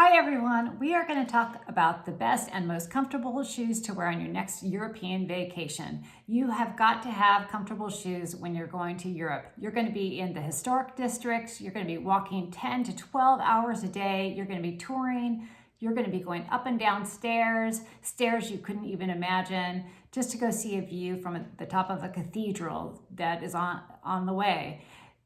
Hi everyone, we are going to talk about the best and most comfortable shoes to wear on your next European vacation. You have got to have comfortable shoes when you're going to Europe. You're going to be in the historic districts, you're going to be walking 10 to 12 hours a day, you're going to be touring, you're going to be going up and down stairs you couldn't even imagine, just to go see a view from the top of a cathedral that is on the way.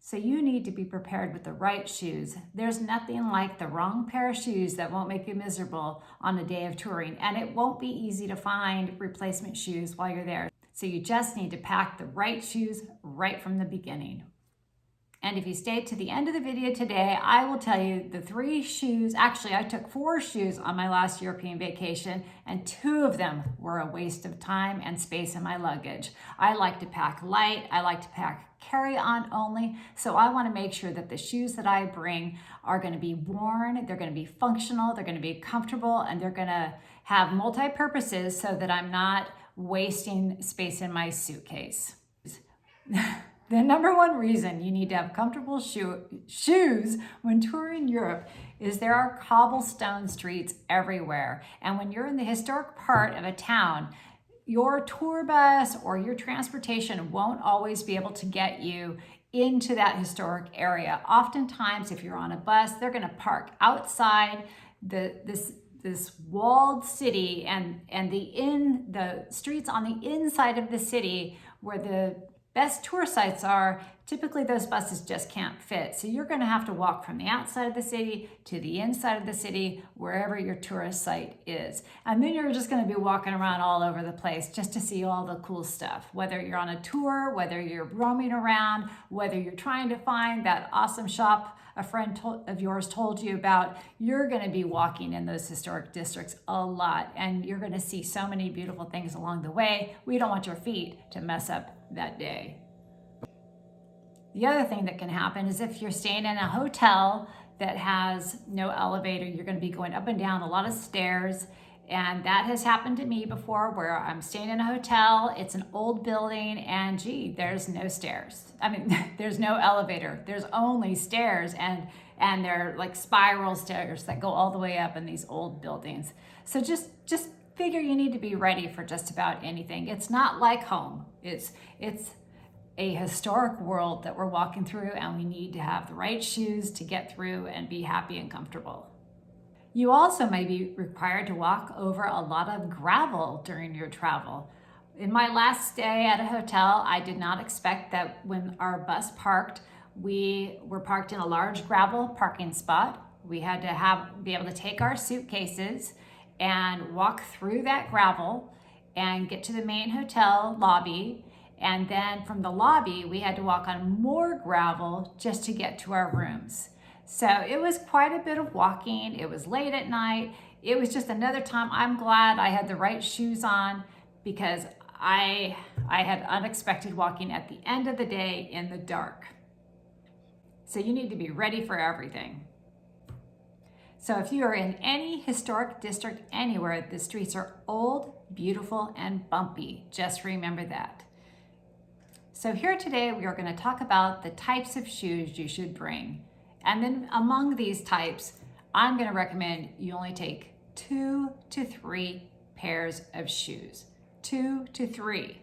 So you need to be prepared with the right shoes. There's nothing like the wrong pair of shoes that won't make you miserable on a day of touring, and it won't be easy to find replacement shoes while you're there. So you just need to pack the right shoes right from the beginning. And if you stay to the end of the video today, I will tell you the 3 shoes. Actually, I took 4 shoes on my last European vacation, and 2 of them were a waste of time and space in my luggage. I like to pack light. I like to pack carry-on only. So I want to make sure that the shoes that I bring are going to be worn, they're going to be functional, they're going to be comfortable, and they're going to have multi-purposes so that I'm not wasting space in my suitcase. The number one reason you need to have comfortable shoes when touring Europe is there are cobblestone streets everywhere. And when you're in the historic part of a town, your tour bus or your transportation won't always be able to get you into that historic area. Oftentimes, if you're on a bus, they're going to park outside this walled city and the streets on the inside of the city where the best tour sites are. Typically those buses just can't fit. So you're going to have to walk from the outside of the city to the inside of the city, wherever your tourist site is. And then you're just going to be walking around all over the place just to see all the cool stuff. Whether you're on a tour, whether you're roaming around, whether you're trying to find that awesome shop a friend of yours told you about, you're going to be walking in those historic districts a lot. And you're going to see so many beautiful things along the way. We don't want your feet to mess up that day. The other thing that can happen is if you're staying in a hotel that has no elevator, you're going to be going up and down a lot of stairs. And that has happened to me before, where I'm staying in a hotel, it's an old building, and gee, there's no stairs. I mean, there's no elevator. There's only stairs, and they're like spiral stairs that go all the way up in these old buildings. So just figure you need to be ready for just about anything. It's not like home. It's a historic world that we're walking through, and we need to have the right shoes to get through and be happy and comfortable. You also may be required to walk over a lot of gravel during your travel. In my last stay at a hotel, I did not expect that when our bus parked, we were parked in a large gravel parking spot. We had to be able to take our suitcases and walk through that gravel and get to the main hotel lobby. And then from the lobby, we had to walk on more gravel just to get to our rooms. So it was quite a bit of walking. It was late at night. It was just another time. I'm glad I had the right shoes on, because I had unexpected walking at the end of the day in the dark. So you need to be ready for everything. So if you are in any historic district anywhere, the streets are old, beautiful, and bumpy. Just remember that. So here today, we are going to talk about the types of shoes you should bring. And then among these types, I'm going to recommend you only take 2 to 3 pairs of shoes. 2 to 3.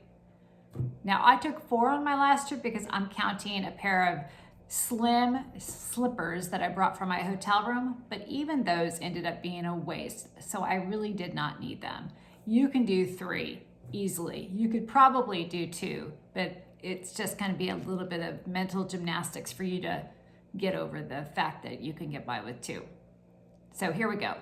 Now, I took 4 on my last trip because I'm counting a pair of slim slippers that I brought from my hotel room, but even those ended up being a waste, so I really did not need them. You can do 3 easily. You could probably do 2, but it's just going to be a little bit of mental gymnastics for you to get over the fact that you can get by with 2. So here we go.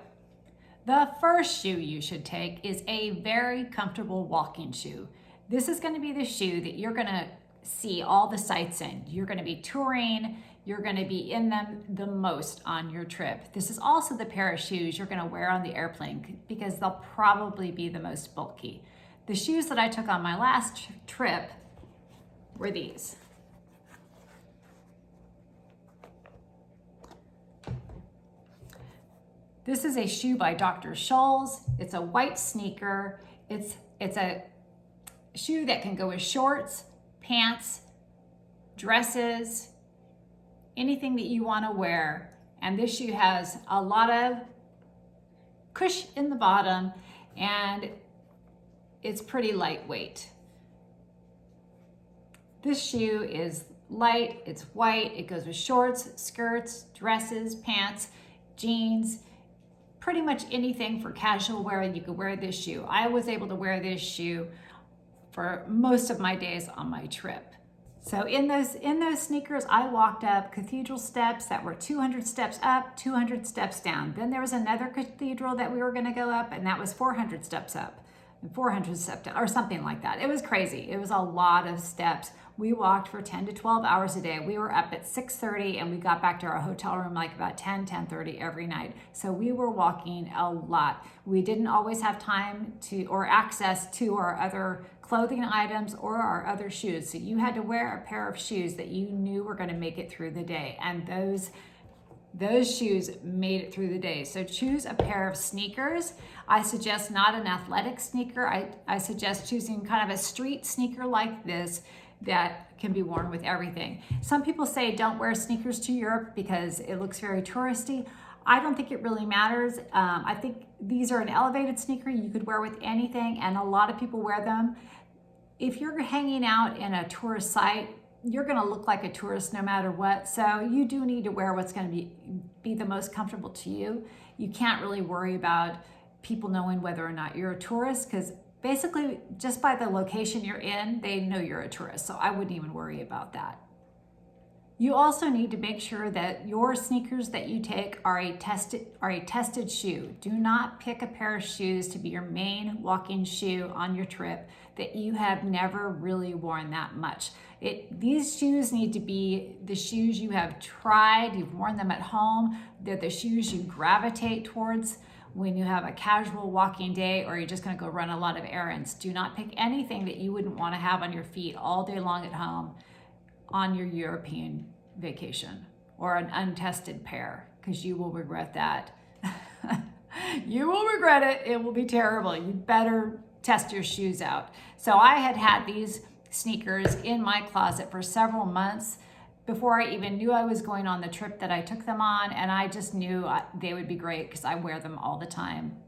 The first shoe you should take is a very comfortable walking shoe. This is going to be the shoe that you're going to see all the sights in. You're going to be touring, you're going to be in them the most on your trip. This is also the pair of shoes you're going to wear on the airplane because they'll probably be the most bulky. The shoes that I took on my last trip were these. This is a shoe by Dr. Scholl's. It's a white sneaker. It's a shoe that can go with shorts, pants, dresses, anything that you want to wear. And this shoe has a lot of cush in the bottom, and it's pretty lightweight. This shoe is light, it's white, it goes with shorts, skirts, dresses, pants, jeans, pretty much anything for casual wear. You could wear this shoe. I was able to wear this shoe for most of my days on my trip. So in those sneakers, I walked up cathedral steps that were 200 steps up, 200 steps down. Then there was another cathedral that we were going to go up, and that was 400 steps up and 400 steps down, or something like that. It was crazy. It was a lot of steps. We walked for 10 to 12 hours a day. We were up at 6:30 and we got back to our hotel room like about 10:30 every night. So we were walking a lot. We didn't always have time to or access to our other clothing items or our other shoes. So you had to wear a pair of shoes that you knew were going to make it through the day. And those shoes made it through the day. So choose a pair of sneakers. I suggest not an athletic sneaker. I suggest choosing kind of a street sneaker like this that can be worn with everything. Some people say don't wear sneakers to Europe because it looks very touristy. I don't think it really matters. I think these are an elevated sneaker you could wear with anything, and a lot of people wear them. If you're hanging out in a tourist site, you're gonna look like a tourist no matter what. So you do need to wear what's gonna be the most comfortable to you. You can't really worry about people knowing whether or not you're a tourist, because basically just by the location you're in, they know you're a tourist. So I wouldn't even worry about that. You also need to make sure that your sneakers that you take are a tested shoe. Do not pick a pair of shoes to be your main walking shoe on your trip that you have never really worn that much. These shoes need to be the shoes you have tried, you've worn them at home. They're the shoes you gravitate towards when you have a casual walking day or you're just gonna go run a lot of errands. Do not pick anything that you wouldn't wanna have on your feet all day long at home on your European vacation, or an untested pair, because you will regret that. You will regret it. It will be terrible. You better test your shoes out. So I had these sneakers in my closet for several months before I even knew I was going on the trip that I took them on, and I just knew they would be great because I wear them all the time.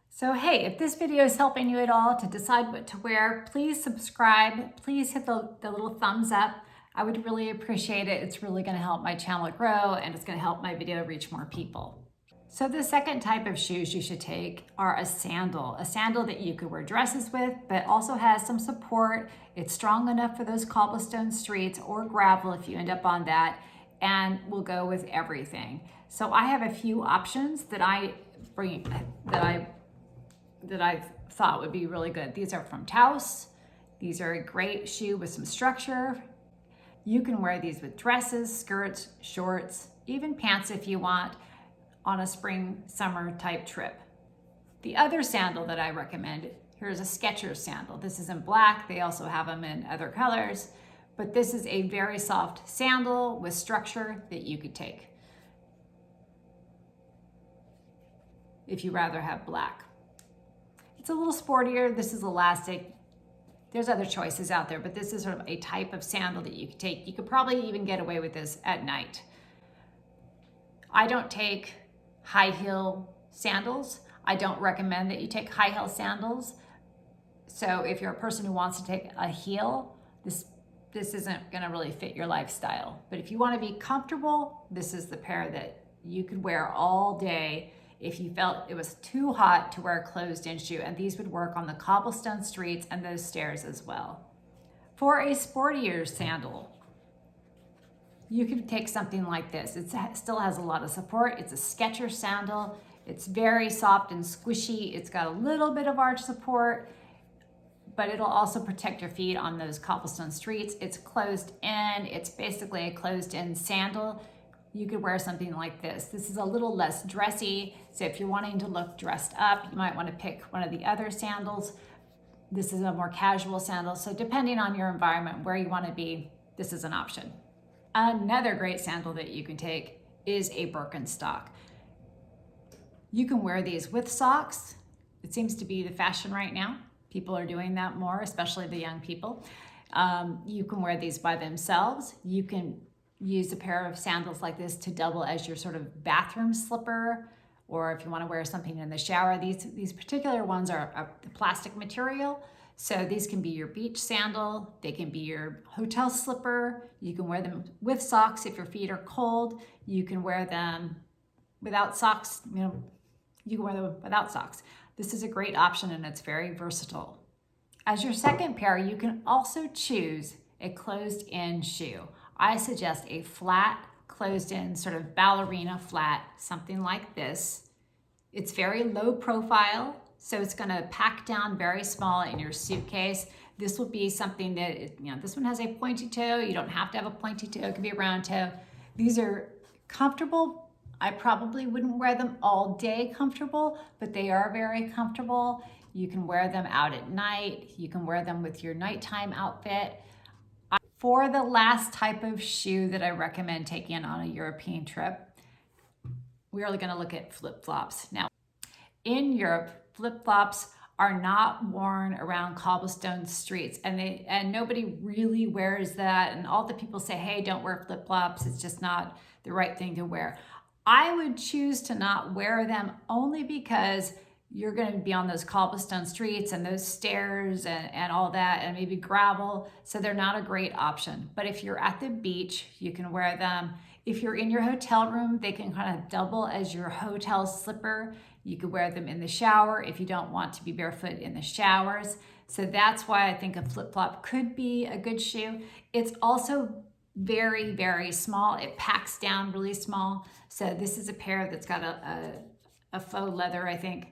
So hey, if this video is helping you at all to decide what to wear, please subscribe. Please hit the little thumbs up. I would really appreciate it. It's really going to help my channel grow, and it's going to help my video reach more people. So the second type of shoes you should take are a sandal that you could wear dresses with, but also has some support. It's strong enough for those cobblestone streets or gravel if you end up on that, and will go with everything. So I have a few options that I thought would be really good. These are from Taos. These are a great shoe with some structure. You can wear these with dresses, skirts, shorts, even pants if you want, on a spring, summer type trip. The other sandal that I recommend, here's a Skechers sandal. This is in black. They also have them in other colors, but this is a very soft sandal with structure that you could take if you rather have black. It's a little sportier. This is elastic. There's other choices out there, but this is sort of a type of sandal that you could take. You could probably even get away with this at night. I don't take high heel sandals. I don't recommend that you take high heel sandals. So if you're a person who wants to take a heel, this isn't gonna really fit your lifestyle. But if you wanna be comfortable, this is the pair that you could wear all day if you felt it was too hot to wear a closed-in shoe, and these would work on the cobblestone streets and those stairs as well. For a sportier sandal, you could take something like this. It still has a lot of support. It's a Skechers sandal. It's very soft and squishy. It's got a little bit of arch support, but it'll also protect your feet on those cobblestone streets. It's closed in. It's basically a closed-in sandal. You could wear something like this. This is a little less dressy, so if you're wanting to look dressed up, you might want to pick one of the other sandals. This is a more casual sandal, so depending on your environment, where you want to be, this is an option. Another great sandal that you can take is a Birkenstock. You can wear these with socks. It seems to be the fashion right now. People are doing that more, especially the young people. You can wear these by themselves. You can use a pair of sandals like this to double as your sort of bathroom slipper or if you want to wear something in the shower. These particular ones are a plastic material. So these can be your beach sandal, they can be your hotel slipper. You can wear them with socks if your feet are cold. You can wear them without socks, you can wear them without socks. This is a great option and it's very versatile. As your second pair, you can also choose a closed-in shoe. I suggest a flat, closed-in, sort of ballerina flat, something like this. It's very low profile, so it's gonna pack down very small in your suitcase. This will be something that, this one has a pointy toe. You don't have to have a pointy toe, it could be a round toe. These are comfortable. I probably wouldn't wear them all day comfortable, but they are very comfortable. You can wear them out at night. You can wear them with your nighttime outfit. For the last type of shoe that I recommend taking on a European trip, we are gonna look at flip-flops. Now, in Europe, flip-flops are not worn around cobblestone streets, and nobody really wears that. And all the people say, hey, don't wear flip-flops. It's just not the right thing to wear. I would choose to not wear them only because you're going to be on those cobblestone streets and those stairs and all that, and maybe gravel. So they're not a great option. But if you're at the beach, you can wear them. If you're in your hotel room, they can kind of double as your hotel slipper. You could wear them in the shower if you don't want to be barefoot in the showers. So that's why I think a flip-flop could be a good shoe. It's also very, very small. It packs down really small. So this is a pair that's got a faux leather, I think,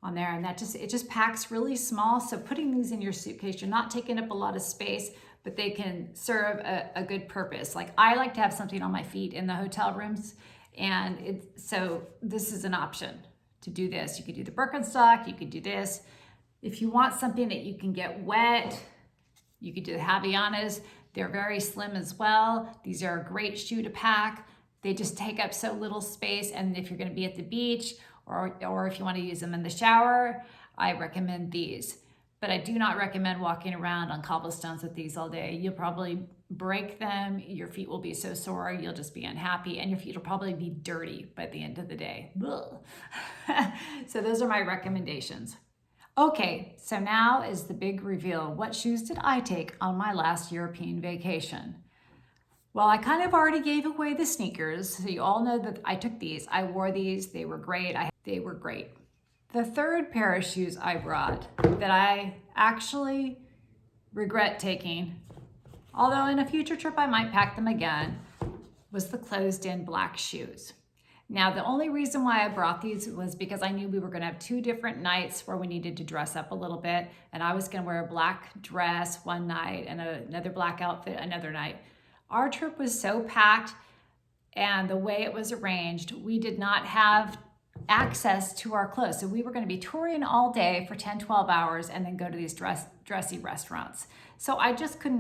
on there, and it just packs really small. So putting these in your suitcase, you're not taking up a lot of space, but they can serve a good purpose. Like I like to have something on my feet in the hotel rooms, and so this is an option to do this. You could do the Birkenstock, you could do this. If you want something that you can get wet, you could do the Havaianas. They're very slim as well. These are a great shoe to pack. They just take up so little space, and if you're gonna be at the beach, or if you want to use them in the shower, I recommend these. But I do not recommend walking around on cobblestones with these all day. You'll probably break them, your feet will be so sore, you'll just be unhappy, and your feet will probably be dirty by the end of the day. So those are my recommendations. Okay, so now is the big reveal. What shoes did I take on my last European vacation? Well, I kind of already gave away the sneakers, so you all know that I took these. I wore these, they were great. They were great. The third pair of shoes I brought that I actually regret taking, although in a future trip I might pack them again, was the closed-in black shoes. Now, the only reason why I brought these was because I knew we were gonna have 2 different nights where we needed to dress up a little bit, and I was gonna wear a black dress one night and another black outfit another night. Our trip was so packed, and the way it was arranged, we did not have access to our clothes. So we were going to be touring all day for 10, 12 hours and then go to these dressy restaurants. So I didn't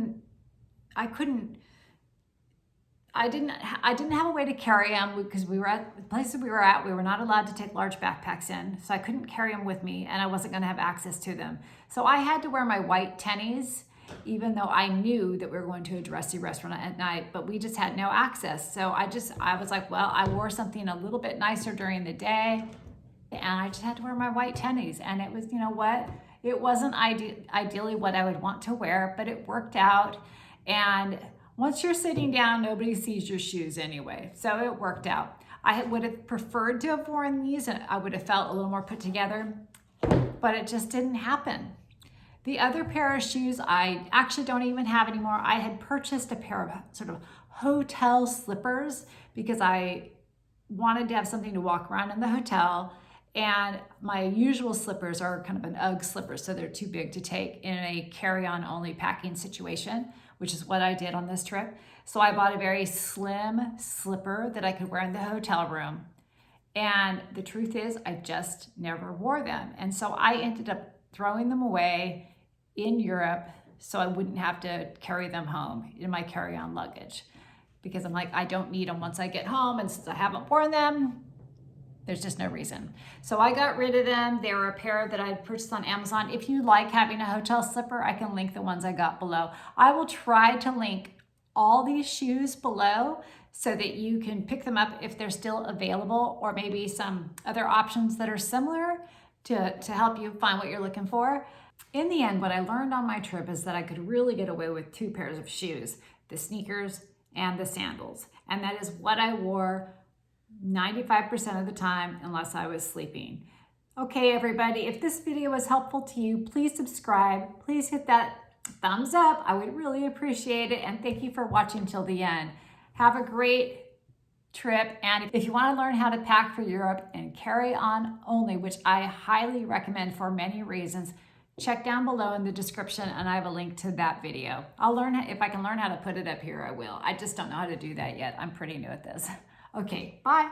have a way to carry them because we were at the places we were at. We were not allowed to take large backpacks in, so I couldn't carry them with me, and I wasn't going to have access to them. So I had to wear my white tennies, even though I knew that we were going to a dressy restaurant at night, but we just had no access. So I was like, well, I wore something a little bit nicer during the day, and I just had to wear my white tennies. And it was, you know what? It wasn't ideally what I would want to wear, but it worked out. And once you're sitting down, nobody sees your shoes anyway. So it worked out. I would have preferred to have worn these, and I would have felt a little more put together, but it just didn't happen. The other pair of shoes I actually don't even have anymore. I had purchased a pair of sort of hotel slippers because I wanted to have something to walk around in the hotel, and my usual slippers are kind of an UGG slipper, so they're too big to take in a carry-on only packing situation, which is what I did on this trip. So I bought a very slim slipper that I could wear in the hotel room. And the truth is, I just never wore them. And so I ended up throwing them away in Europe so I wouldn't have to carry them home in my carry-on luggage, because I'm like, I don't need them once I get home, and since I haven't worn them, there's just no reason. So I got rid of them. They were a pair that I purchased on Amazon. If you like having a hotel slipper, I can link the ones I got below. I will try to link all these shoes below so that you can pick them up if they're still available, or maybe some other options that are similar to help you find what you're looking for. In the end, what I learned on my trip is that I could really get away with 2 pairs of shoes, the sneakers and the sandals. And that is what I wore 95% of the time unless I was sleeping. Okay, everybody, if this video was helpful to you, please subscribe. Please hit that thumbs up. I would really appreciate it. And thank you for watching till the end. Have a great trip. And if you want to learn how to pack for Europe and carry on only, which I highly recommend for many reasons, check down below in the description and I have a link to that video. I'll learn, if I can learn how to put it up here, I will. I just don't know how to do that yet. I'm pretty new at this. Okay, bye.